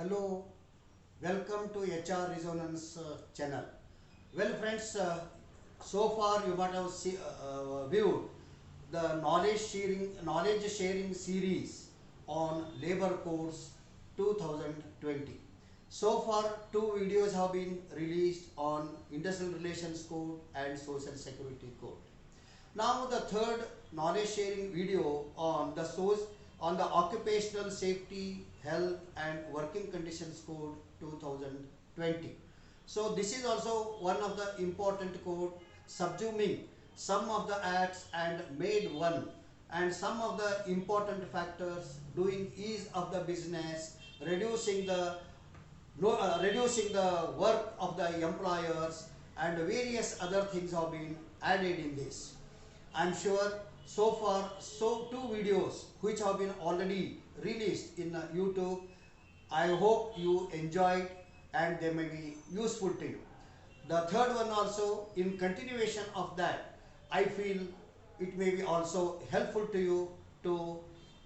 Hello, welcome to HR Resonance channel. Well, friends, so far you might have viewed the knowledge sharing series on Labor Codes 2020. So far, two videos have been released on Industrial Relations Code and Social Security Code. Now the third knowledge sharing video on the Occupational Safety, Health and Working Conditions Code 2020. So this is also one of the important code subsuming some of the acts and made one and some of the important factors doing ease of the business, reducing the work of the employers and various other things have been added in this. I am sure so far two videos which have been already released in YouTube. I hope you enjoyed and they may be useful to you. The third one also, in continuation of that, I feel it may be also helpful to you to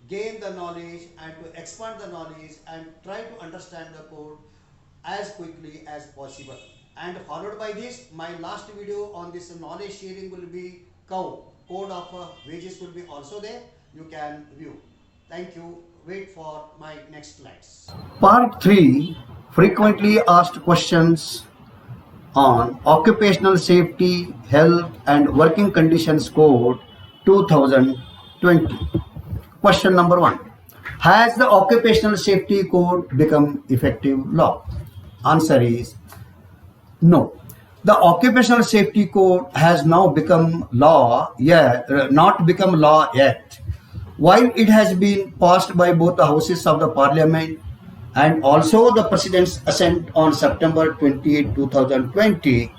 gain the knowledge and to expand the knowledge and try to understand the code as quickly as possible. And followed by this, my last video on this knowledge sharing will be code of wages will be also there. You can view. Thank you. Wait for my next slides. Part 3, frequently asked questions on Occupational Safety, Health and Working Conditions Code 2020. Question number 1. Has the Occupational Safety Code become effective law? Answer is no. The Occupational Safety Code has now become law, not become law yet. While it has been passed by both the houses of the Parliament and also the President's assent on September 28, 2020,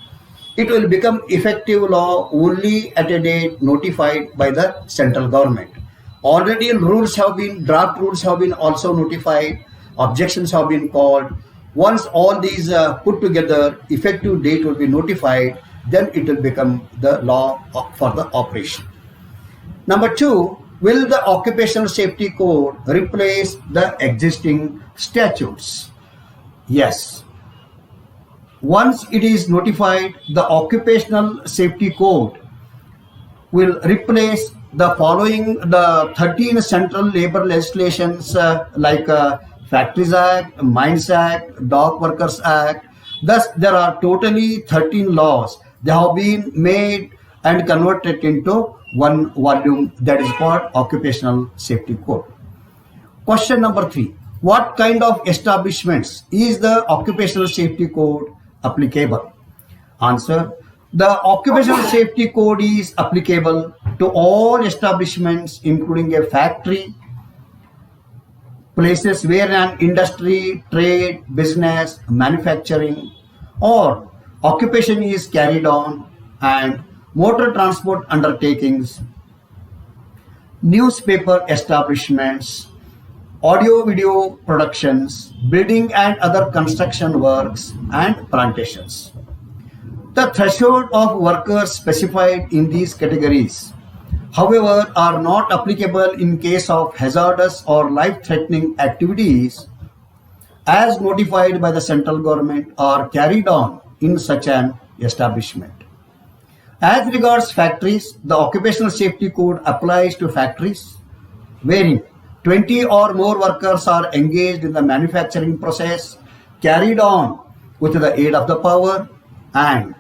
it will become effective law only at a date notified by the central government. Already draft rules have been also notified, objections have been called. Once all these put together, effective date will be notified, then it will become the law for the operation. Number 2, will the Occupational Safety Code replace the existing statutes? Yes. Once it is notified, the Occupational Safety Code will replace the 13 central labor legislations like Factories Act, Mines Act, Dock Workers Act. Thus, there are totally 13 laws. They have been made and converted into one volume that is called Occupational Safety Code. Question number 3. What kind of establishments is the Occupational Safety Code applicable? Answer. The Occupational Safety Code is applicable to all establishments including a factory, places where an industry, trade, business, manufacturing or occupation is carried on, and motor transport undertakings, newspaper establishments, audio-video productions, building and other construction works, and plantations. The threshold of workers specified in these categories, however, are not applicable in case of hazardous or life-threatening activities as notified by the central government or carried on in such an establishment. As regards factories, the Occupational Safety Code applies to factories wherein 20 or more workers are engaged in the manufacturing process carried on with the aid of the power, and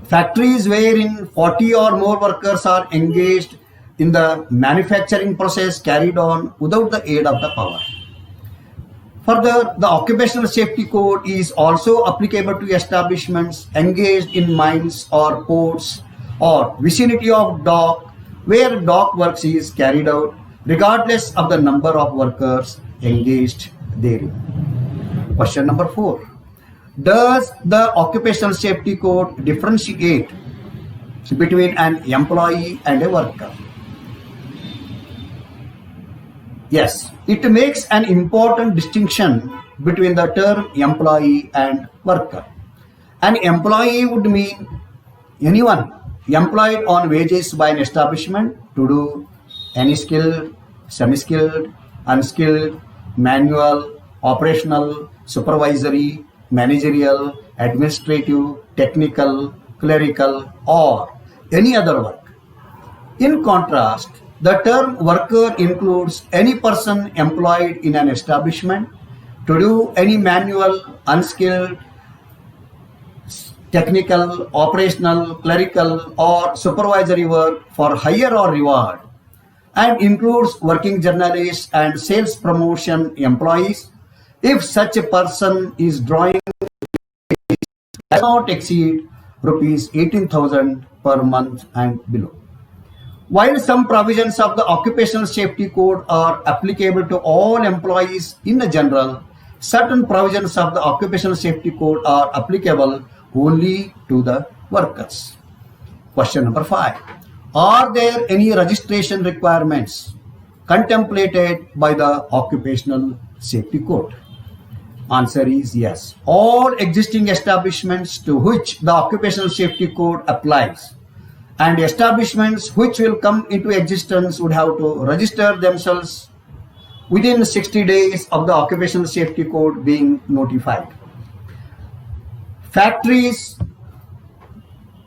factories wherein 40 or more workers are engaged in the manufacturing process carried on without the aid of the power. Further, the Occupational Safety Code is also applicable to establishments engaged in mines or ports or vicinity of dock where dock works is carried out regardless of the number of workers engaged therein. Question number 4. Does the Occupational Safety Code differentiate between an employee and a worker? Yes, it makes an important distinction between the term employee and worker. An employee would mean anyone employed on wages by an establishment to do any skilled, semi-skilled, unskilled, manual, operational, supervisory, managerial, administrative, technical, clerical, or any other work. In contrast, the term worker includes any person employed in an establishment to do any manual, unskilled, technical, operational, clerical, or supervisory work for hire or reward, and includes working journalists and sales promotion employees if such a person is drawing does not exceed rupees 18,000 per month and below. While some provisions of the Occupational Safety Code are applicable to all employees in general, certain provisions of the Occupational Safety Code are applicable only to the workers. Question number 5. Are there any registration requirements contemplated by the Occupational Safety Code? Answer is yes. All existing establishments to which the Occupational Safety Code applies and establishments which will come into existence would have to register themselves within 60 days of the Occupational Safety Code being notified. Factories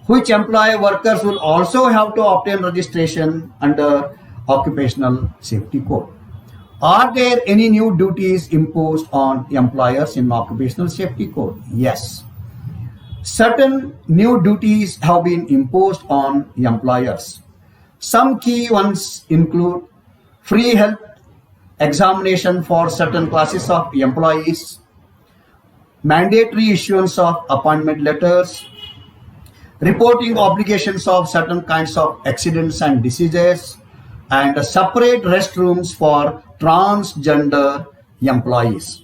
which employ workers will also have to obtain registration under Occupational Safety Code. Are there any new duties imposed on employers in Occupational Safety Code? Yes. Certain new duties have been imposed on employers. Some key ones include free health examination for certain classes of employees, mandatory issuance of appointment letters, reporting obligations of certain kinds of accidents and diseases, and separate restrooms for transgender employees.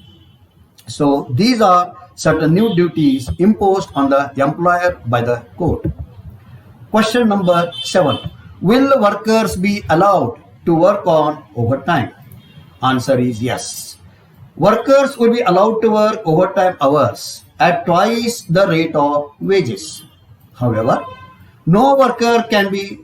So these are certain new duties imposed on the employer by the code. Question number 7. Will workers be allowed to work on overtime? Answer is yes. Workers will be allowed to work overtime hours at twice the rate of wages. However, no worker can be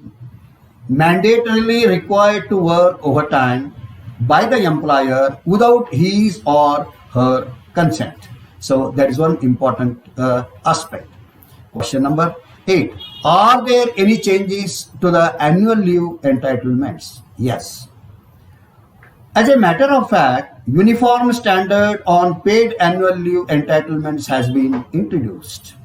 mandatorily required to work overtime by the employer without his or her consent. So that is one important aspect. Question number 8. Are there any changes to the annual leave entitlements? Yes. As a matter of fact, uniform standard on paid annual leave entitlements has been introduced.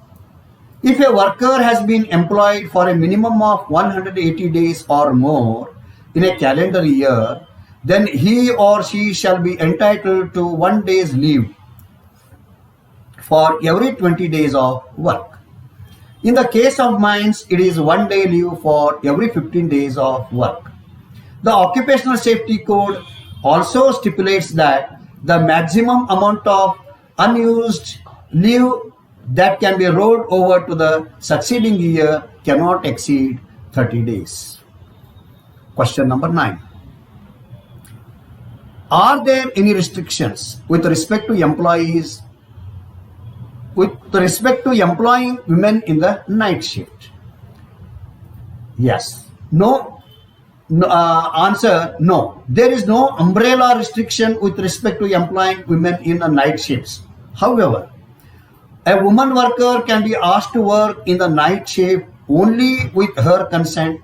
If a worker has been employed for a minimum of 180 days or more in a calendar year, then he or she shall be entitled to 1 day's leave for every 20 days of work. In the case of mines, it is 1 day leave for every 15 days of work. The Occupational Safety Code also stipulates that the maximum amount of unused leave that can be rolled over to the succeeding year cannot exceed 30 days. Question number 9. Are there any restrictions with respect to employing women in the night shift? Yes. No. Answer, no. There is no umbrella restriction with respect to employing women in the night shifts. However, a woman worker can be asked to work in the night shift only with her consent,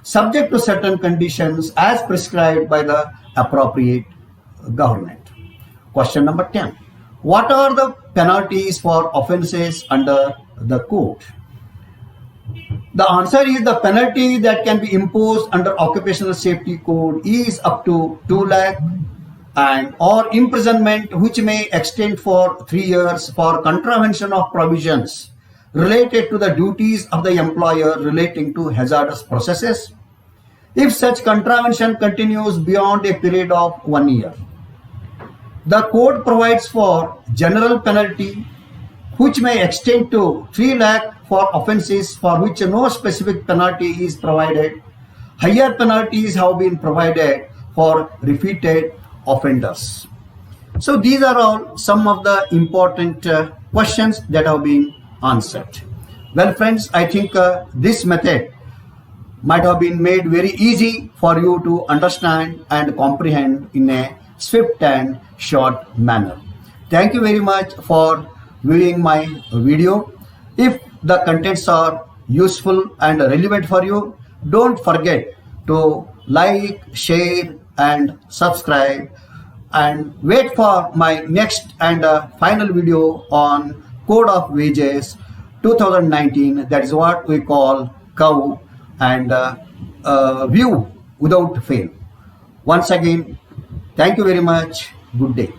subject to certain conditions as prescribed by the appropriate government. Question number 10. What are the penalties for offences under the code? The answer is the penalty that can be imposed under Occupational Safety Code is up to 2 lakh and or imprisonment which may extend for 3 years for contravention of provisions related to the duties of the employer relating to hazardous processes if such contravention continues beyond a period of 1 year. The code provides for general penalty which may extend to 3 lakh for offences for which no specific penalty is provided. Higher penalties have been provided for repeated offenders. So these are all some of the important questions that have been answered. Well friends, I think this method might have been made very easy for you to understand and comprehend in a swift and short manner. Thank you very much for viewing my video. If the contents are useful and relevant for you, don't forget to like, share and subscribe, and wait for my next and final video on Code of Wages 2019. That is what we call COW, and view without fail. Once again, thank you very much. Good day.